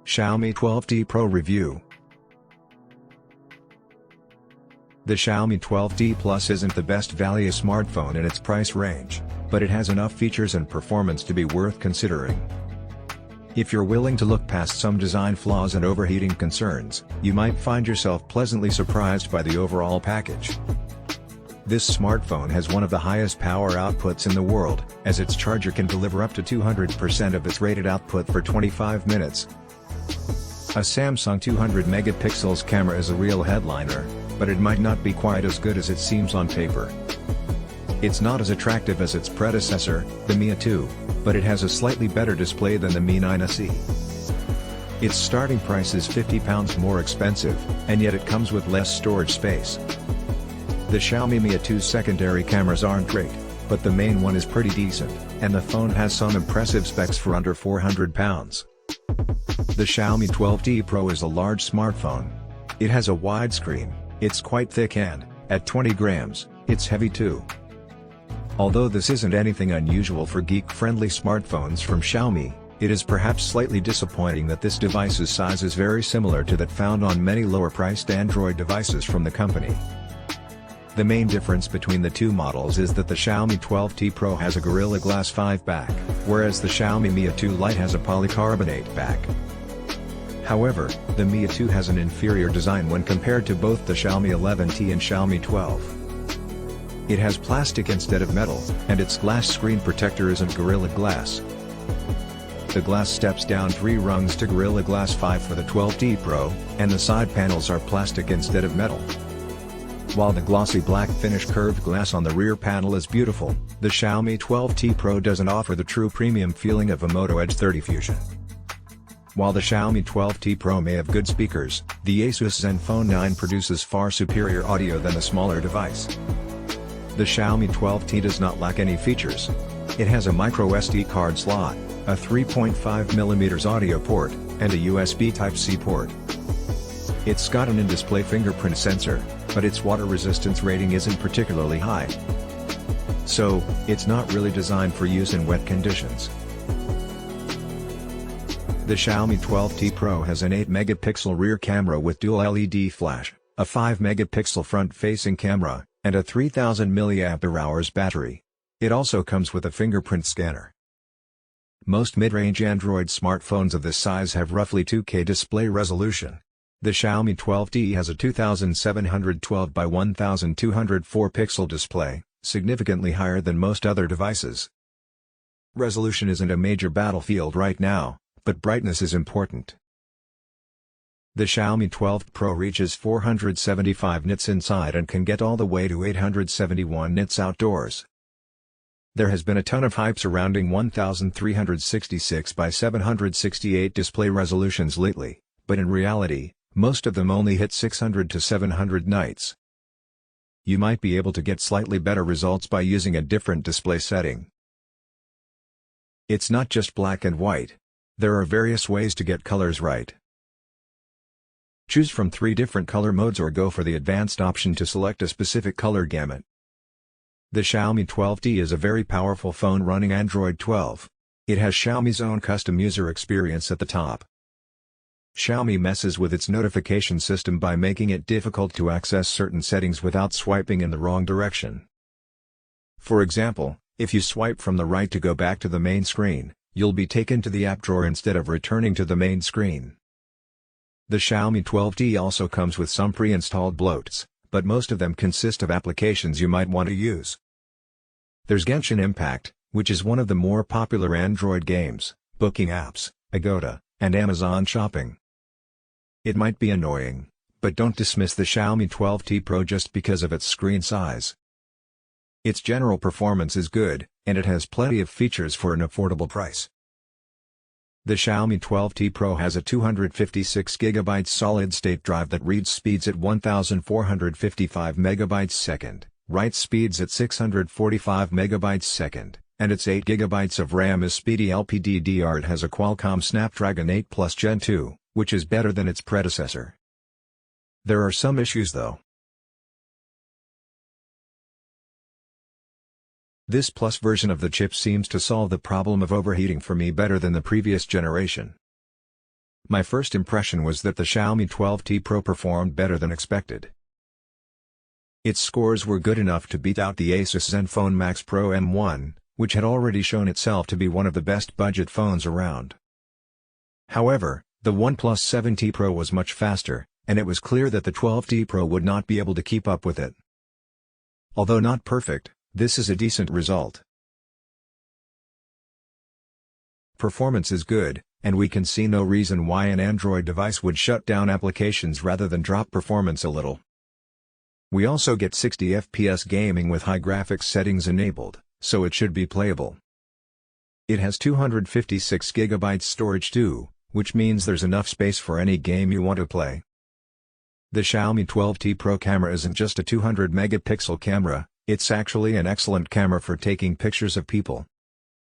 Xiaomi 12T Pro Review. The Xiaomi 12T Plus isn't the best value smartphone in its price range, but it has enough features and performance to be worth considering. If you're willing to look past some design flaws and overheating concerns, you might find yourself pleasantly surprised by the overall package. This smartphone has one of the highest power outputs in the world, as its charger can deliver up to 200% of its rated output for 25 minutes. A Samsung 200 megapixels camera is a real headliner, but it might not be quite as good as it seems on paper. It's not as attractive as its predecessor, the Mi 2, but it has a slightly better display than the Mi 9 SE. Its starting price is £50 more expensive, and yet it comes with less storage space. The Xiaomi Mi 2's secondary cameras aren't great, but the main one is pretty decent, and the phone has some impressive specs for under £400. The Xiaomi 12T Pro is a large smartphone. It has a wide screen, it's quite thick and, at 20 grams, it's heavy too. Although this isn't anything unusual for geek-friendly smartphones from Xiaomi, it is perhaps slightly disappointing that this device's size is very similar to that found on many lower-priced Android devices from the company. The main difference between the two models is that the Xiaomi 12T Pro has a Gorilla Glass 5 back, whereas the Xiaomi Mi 2 Lite has a polycarbonate back. However, the Mi 2 has an inferior design when compared to both the Xiaomi 11T and Xiaomi 12. It has plastic instead of metal, and its glass screen protector isn't Gorilla Glass. The glass steps down 3 rungs to Gorilla Glass 5 for the 12T Pro, and the side panels are plastic instead of metal. While the glossy black finish curved glass on the rear panel is beautiful, the Xiaomi 12T Pro doesn't offer the true premium feeling of a Moto Edge 30 Fusion. While the Xiaomi 12T Pro may have good speakers, the Asus Zenfone 9 produces far superior audio than the smaller device. The Xiaomi 12T does not lack any features. It has a micro SD card slot, a 3.5mm audio port, and a USB Type-C port. It's got an in-display fingerprint sensor, but its water resistance rating isn't particularly high. So, it's not really designed for use in wet conditions. The Xiaomi 12T Pro has an 8-megapixel rear camera with dual LED flash, a 5-megapixel front-facing camera, and a 3000 mAh battery. It also comes with a fingerprint scanner. Most mid-range Android smartphones of this size have roughly 2K display resolution. The Xiaomi 12T has a 2712 by 1204 pixel display, significantly higher than most other devices. Resolution isn't a major battlefield right now, but brightness is important. The Xiaomi 12 Pro reaches 475 nits inside and can get all the way to 871 nits outdoors. There has been a ton of hype surrounding 1366 by 768 display resolutions lately, but in reality, most of them only hit 600 to 700 nits. You might be able to get slightly better results by using a different display setting. It's not just black and white. There are various ways to get colors right. Choose from 3 different color modes or go for the advanced option to select a specific color gamut. The Xiaomi 12T is a very powerful phone running Android 12. It has Xiaomi's own custom user experience at the top. Xiaomi messes with its notification system by making it difficult to access certain settings without swiping in the wrong direction. For example, if you swipe from the right to go back to the main screen, you'll be taken to the app drawer instead of returning to the main screen. The Xiaomi 12T also comes with some pre-installed bloats, but most of them consist of applications you might want to use. There's Genshin Impact, which is one of the more popular Android games, booking apps, Agoda, and Amazon Shopping. It might be annoying, but don't dismiss the Xiaomi 12T Pro just because of its screen size. Its general performance is good, and it has plenty of features for an affordable price. The Xiaomi 12T Pro has a 256GB solid-state drive that reads speeds at 1455 MB/s, writes speeds at 645 MB/s, and its 8GB of RAM is speedy LPDDR. It has a Qualcomm Snapdragon 8 Plus Gen 2, which is better than its predecessor. There are some issues though. This Plus version of the chip seems to solve the problem of overheating for me better than the previous generation. My first impression was that the Xiaomi 12T Pro performed better than expected. Its scores were good enough to beat out the Asus Zenfone Max Pro M1, which had already shown itself to be one of the best budget phones around. However, the OnePlus 7T Pro was much faster, and it was clear that the 12T Pro would not be able to keep up with it. Although not perfect, this is a decent result. Performance is good, and we can see no reason why an Android device would shut down applications rather than drop performance a little. We also get 60 FPS gaming with high graphics settings enabled, so it should be playable. It has 256GB storage too, which means there's enough space for any game you want to play. The Xiaomi 12T Pro camera isn't just a 200 megapixel camera, it's actually an excellent camera for taking pictures of people,